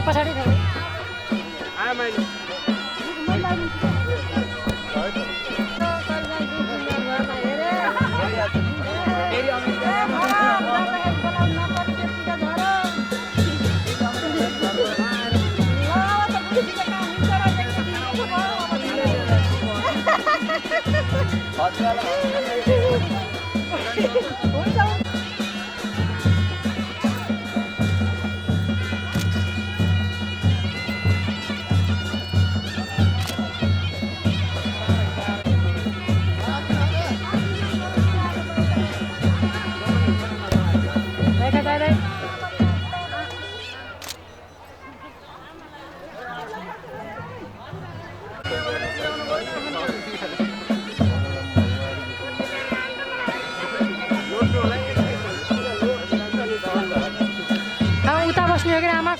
पछाडि उता बस्ने हो कि आमा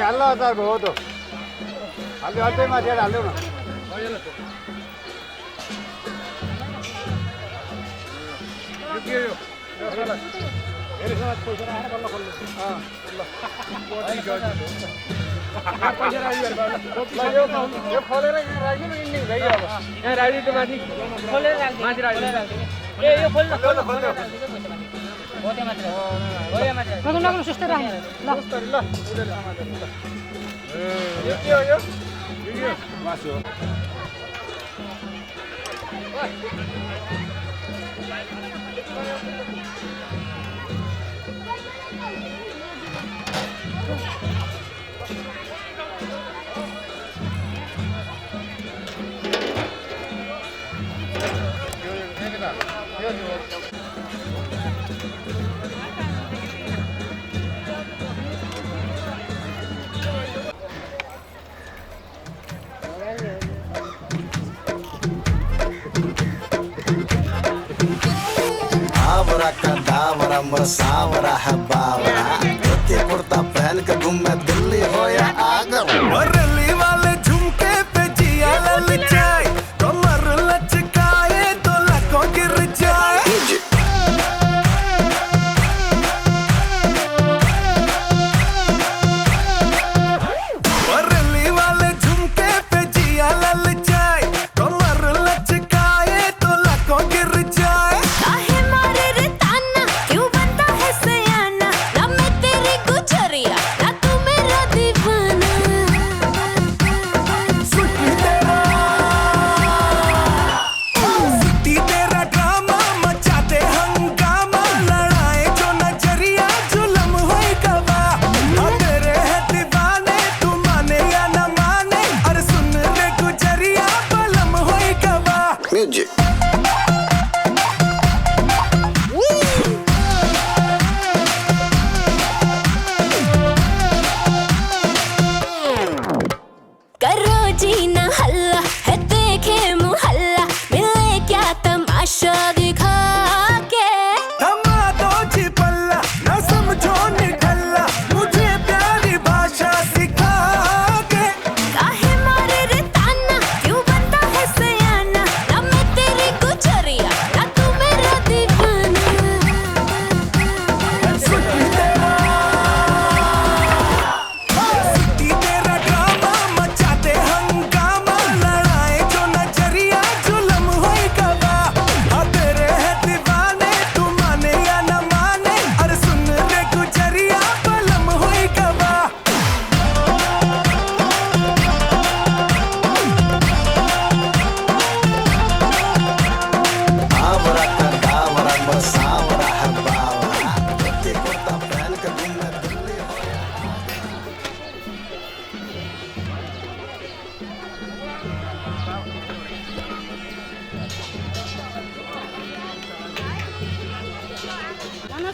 हाल्नु अचार भयो त हाल्यो अझै माथि हाल्नु न सावरा है बावरा धोती कुर्ता पहन के घूमे दिल्ली हो या आगरा रैली वाले झुमके पे जिया ललचाए कमर लचकाए तो लकों गिर जाए रैली वाले झुमके पे जिया ललचाए कमर लचकाए तो लकों गिर जाए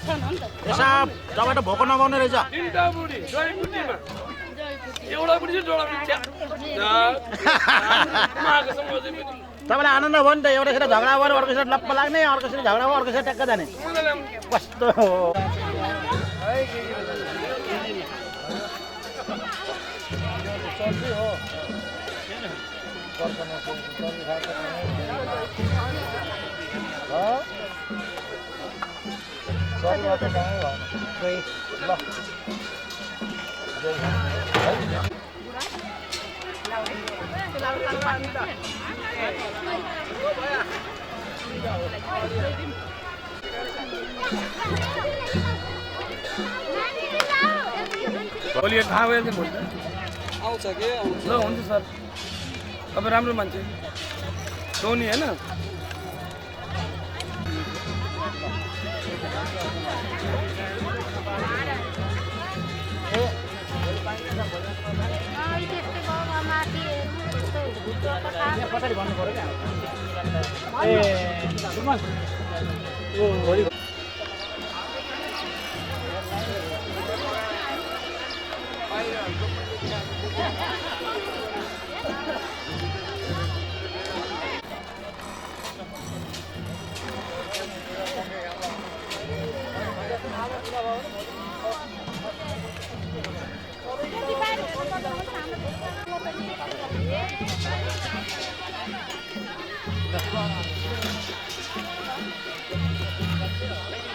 यसो टमाटर भोको नगाउने रहेछ। तिनटा बुढी जयपुटीमा एउटा बुढी चाहिँ जोडा मिठ्या माको समाजै पनि तपाईँलाई आनन्द भयो नि त, एउटासित झगडा भयो अर्कोसित लप्प लाग्ने, अर्कोसित झगडा भयो अर्कोसित ट्याक्क जाने, कस्तो हो। भोलि थाहा भयो नि भोलि आउँछ के ल हुन्छ सर तपाईँ राम्रो मान्छे सोनी होइन पछाडि भन्नु पर्यो क्या। ए सुमन ओ भोलि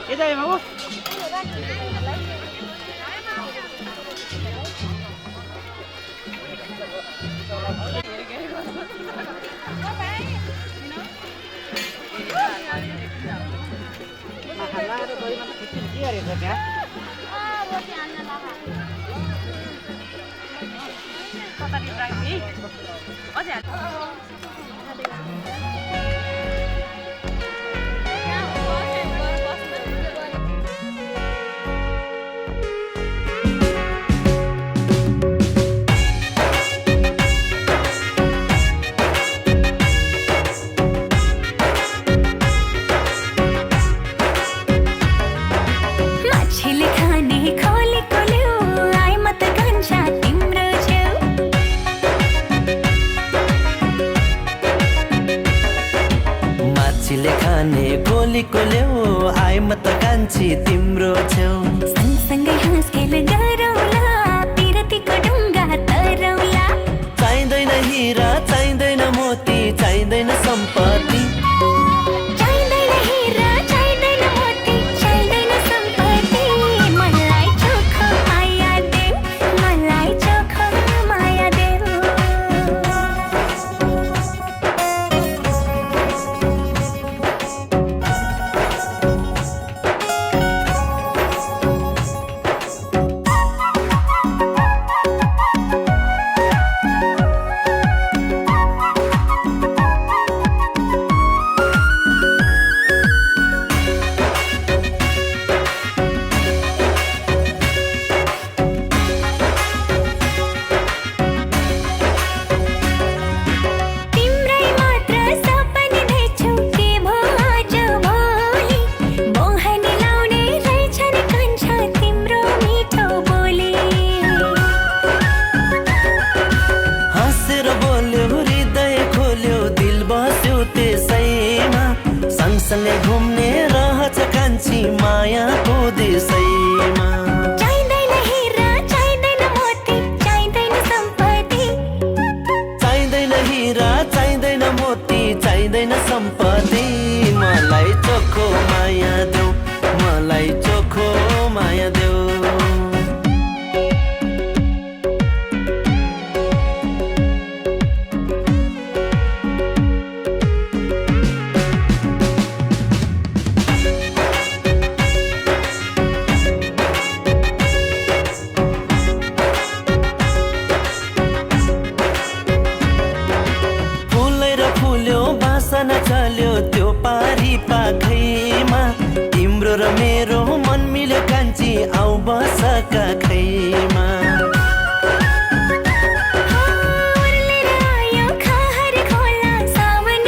के चाहियो बाबु? के रहेछ त्यहाँ? ल्याऊ आइ म त कान्छी तिम्रो छेउ सँगसँगै हाँस खेल गरौला पिरतीको ढुङ्गा तरौला चाहिँदैन हिरा चाहिँदैन मोती चाहिँदैन सम्पत्ति चाहिँदैन हिरा चाहिँदैन मोती चाहिँदैन सम्पत्ति मलाई चोखो माया देऊ मलाई चोखो माया देऊ सँगसँगै घुम्ने रहछ कान्छी मायाको देशैमा चाहिँदैन हिरा चाहिँदैन मोती चाहिँदैन सम्पत्ति चाहिँदैन हिरा चाहिँदैन मोती चाहिँदैन सम्पत्ति मलाई चोखो माया देऊ मलाई चोखो माया देऊ चल्यो त्यो पारी पाखैमा तिम्रो र मेरो मन मिल्यो कान्छी आउ बस काखैमा सावन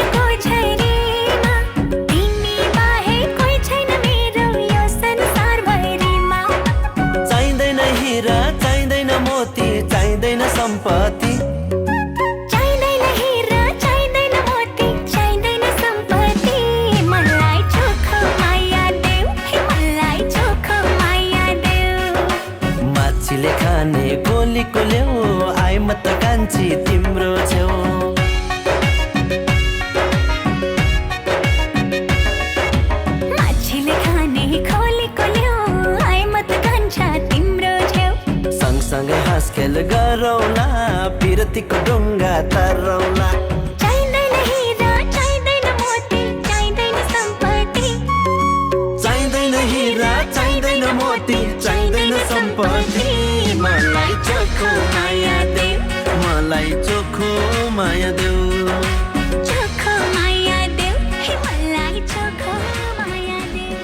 कान्छी तिम्रो छेउ माछीले खाने खोलेको ल्याउ आए म त कान्छा तिम्रो छेउ सँगसँगै हाँसखेल गरौँला पिरतीको डुङ्गा तरौँला चाहिँदैन हिरा चाहिँदैन मोती चाहिँदैन सम्पत्ति चाहिँदैन हिरा चाहिँदैन मोती चाहिँदैन सम्पत्ति मलाई चोखो माया देऊ मलाई चोखो माया देऊ चोखो माया देऊ हे मलाई चोखो माया देऊ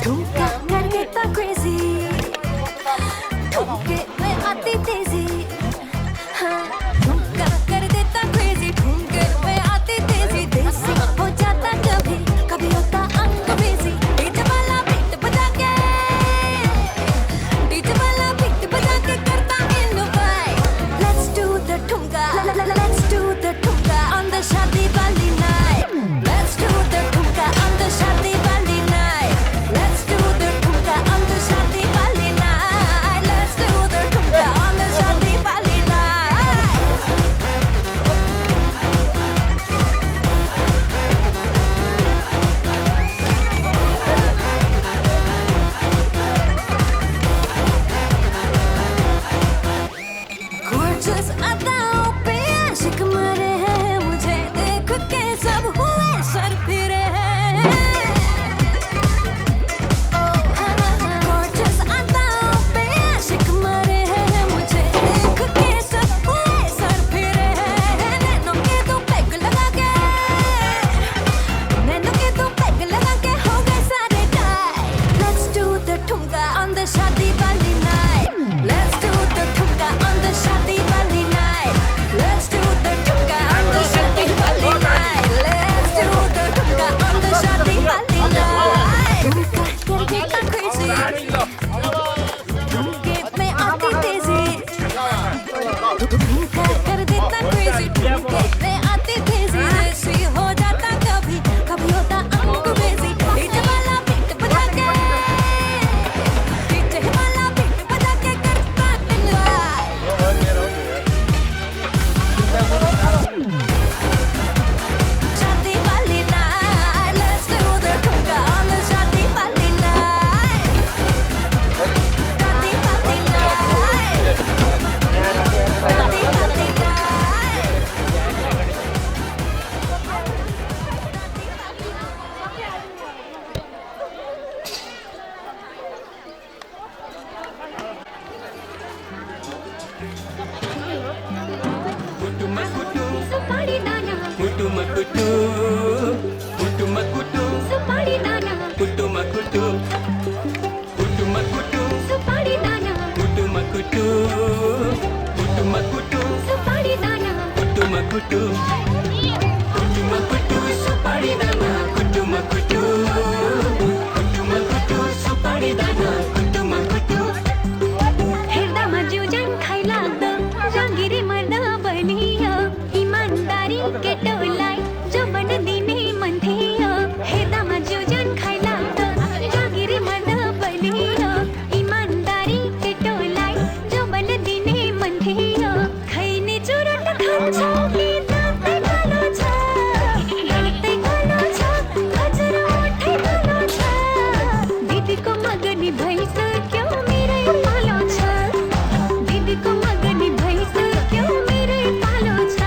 ठुमका कर देता crazy, ठुमके में आती तेजी, हाँ ठुमका कर देता crazy, ठुमके में आती तेजी, देसी हो जाता कभी कभी होता अंग बेसी, डीजे वाला बीट बजा के करता इन्नोवेट, let's do the ठुमका on the शादी वाली night, let's do the ठुमका on the शादी वाली night, let's do the ठुमका on the शादी वाली night, let's do the ठुमका on the शादी वाली night. Gorgeous अदाओं पे आशिक मरे हैं, मुझे देख के सब हुए सर फिरे हैं. Gorgeous अदाओं पे आशिक मरे हैं, मुझे देख के सब हुए सर फिरे हैं. नैनों के दो पैग लगा के हो गए सारे die. Let's do the ठुमका on the शादी वाली night. Let's do the ठुमका on the शादी वाली night. Let's do the ठुमका on the शादी वाली night. Let's do the ठुमका on the शादी वाली night. ठुमका कर देता crazy, ठुमके में आती तेजी, ठुमका कर देता crazy, ठुमके में आती तेजी, देसी हो जाता कभी कभी होता अंग बेसी, डीजे वाला बीट बजा के करता इन्नोवेट. शादी वाली night, let's do the ठुमका on the शादी वाली night. शादी वाली night. शादी वाली night. सुपारी दाना, सुपारी दाना, सुपारी दाना, सुपारी दाना. हेर्दामा जिउज्यान खाइ लाग्दो जाँगिरी मर्दा बनियो, इमानदारी केटोलाई जोबन दिने मन थियो. हेर्दामा जिउज्यान खाइ लाग्दो जाँगिरी मर्दा बनियो, इमानदारी केटोलाई जोबन दिने मन थियो. खैने चुरोट खान्छौ कि दाँतै कालो छ, दाँतै कालो छ, हजुर ओठै कालो छ. दिदीको मगनी भइसक्यो मेरै पालो छ, दिदीको मगनी भइसक्यो मेरै पालो छ.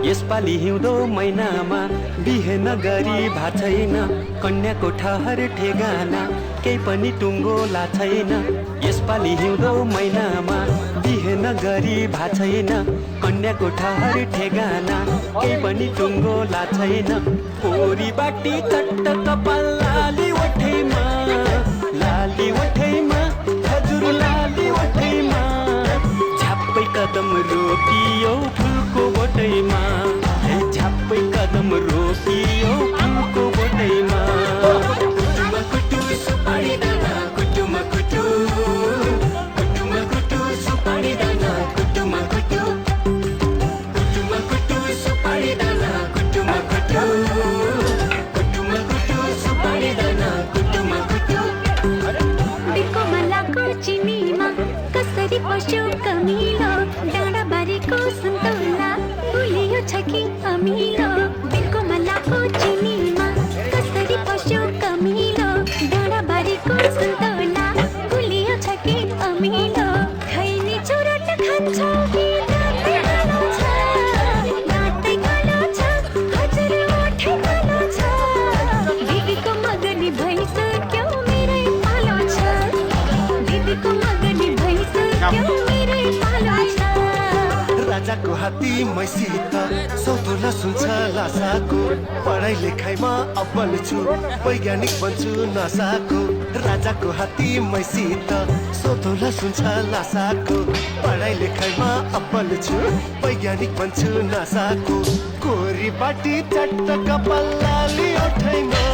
यसपालि हिउँदो महिनामा बिहे नगरी भा छैन, कन्याको ठहर ठेगाना केही पनि टुङ्गो ला छैन. यसपालि हिउँदो महिनामा बिहे नगरी भा छैन, कन्याको ठहर ठेगाना केही पनि टुङ्गो ला छैन. पोरी बाटी चट्ट कपाल लाली ओठैमा, लाली ओठैमा, हजुर लाली ओठैमा. झ्याप्पै कदम रोकियो फुलको बोटैमा, झ्याप्पै कदम रोकियो फुलको बोटैमा. सुपारी दाना, कुटुमा कुटु, सुपारी दाना, कुटुमा कुटु, सुपारी दाना, कुटुमा कुटु, सुपारी दाना, कुटुमा कुटु. बिको मलाको चिनीमा कसरी पस्यो कमिलो, डाँडाबारीको सुन्तोला भुलियो छ कि अमिलो. बिको मलाको चिनीमा कसरी पस्यो कमिलो, डाँडाबारीको सुन्तोला भुलियो छ कि अमिलो. खैनी चुरोट खान्छौ कि दाँतै कालो छ, दाँतै कालो छ, हजुर ओठै कालो छ. दिदीको मगनी भइसक्यो मेरै पालो छ, दिदी राजाको हात्ती मैसित सौतोला सुन्छ लासाको पढाइ लेखाइमा अब्बल छु वैज्ञानिक बन्छु नासाको राजाको हात्ती मैसित सौतोला सुन्छ लासाको पढाइ लेखाइमा अब्बल छु वैज्ञानिक बन्छु नासाको कोरी बाटी चट्ट कपाल लाली ओठैमा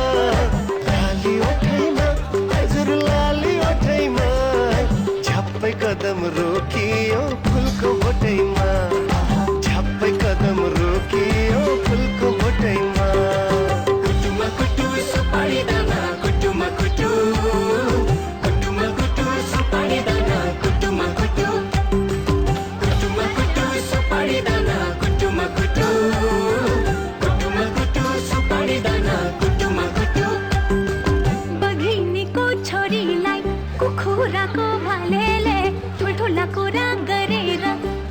हजुर लाली ओठैमा झप्पै कदम रोकियो फुलको बोटैमा झप्पै कदम रोकियो फुलको बोटैमा कुटुमा कुटु सुपारी दाना कुटुमा कुटु कुटुमा कुटु सुपारी दाना कुटुमा कुटु कुटुमा कुटु सुपारी दाना कुटुमा कुटु कुटुमा कुटु सुपारी दाना कुटुमा कुटु बघिनीको छोरीलाई कुखुराको भालेले ठुल्ठुला कुरा गरेर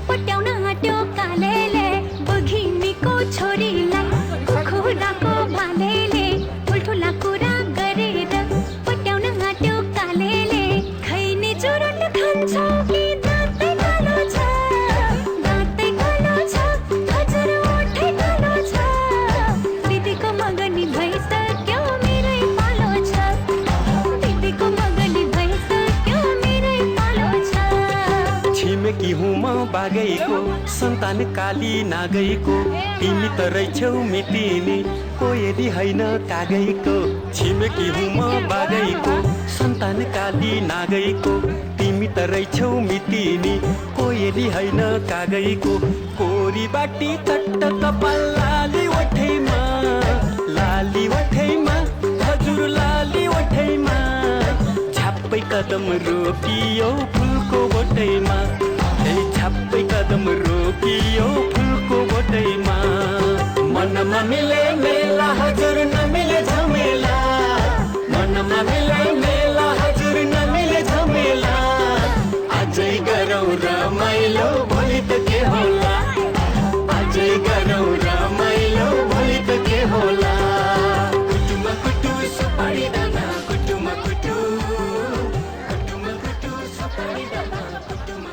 पट्याउन आँट्यो कालेले बघिनीको छोरीलाई कुखुराको भालेले ठुल्ठुला कुरा गरेर पट्याउन आँट्यो कालेले खैनी चुरुट खान्छौ कि दाँतै कालो छ दाँतै कालो छ हजुर ओठै कालो छ दिदीको मगनी भइसक्यो मेरै पालो छ दिदीको मगनी भइसक्यो मेरै पालो छ छिमेकी हुँ म बागैको सन्तान काली नागैको तिमी त रहेछौ मेटिनी कोयली होइन कागैको छिमेकी हुँ म बागैको सन्तान काली नागैको तिमी त रहेछौ मिटिनी कोयली होइन कागैको कोरी बाटी चट्ट कपाल लाली ओठैमा हजुर लाली ओठैमा छाप्पै कदम रोकियो फुलको बोटैमा छाप्पै कदम रोकियो फुलको बोटैमा मनमा मिले मेला हजुर नमिले झमेला मनमा मिले मेला हजुर नमिले झमेला अझै गरौँ रमाइलो भोलि त के होला अझै गरौँ रमाइलो भोलि त के होला कुटुमा कुटु सुपारी दाना कुटुमा कुटु कुटुमा कुटु सुपारी दाना कुटुमा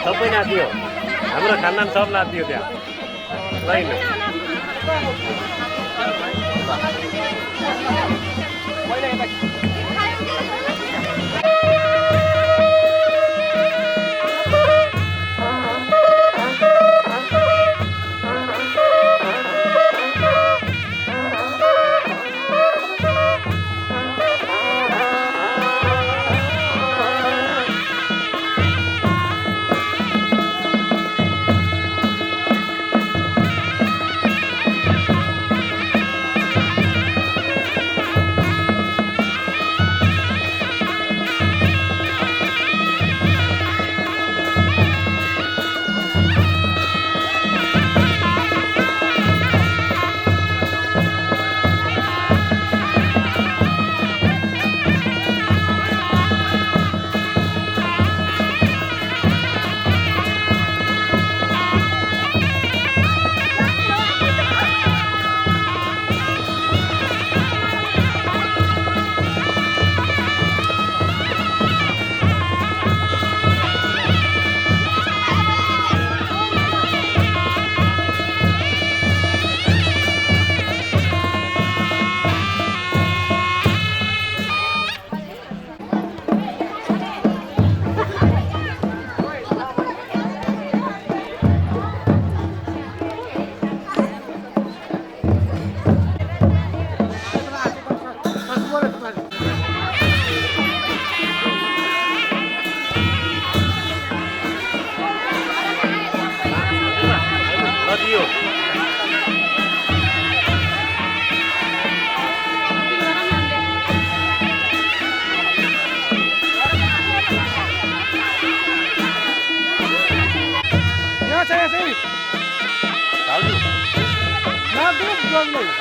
सबै नाच्यो हाम्रो खानदान सब नाच्यो त्यहाँ लाइन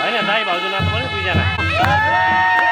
होइन दाई भाउजू नाच्नु पनि दुईजना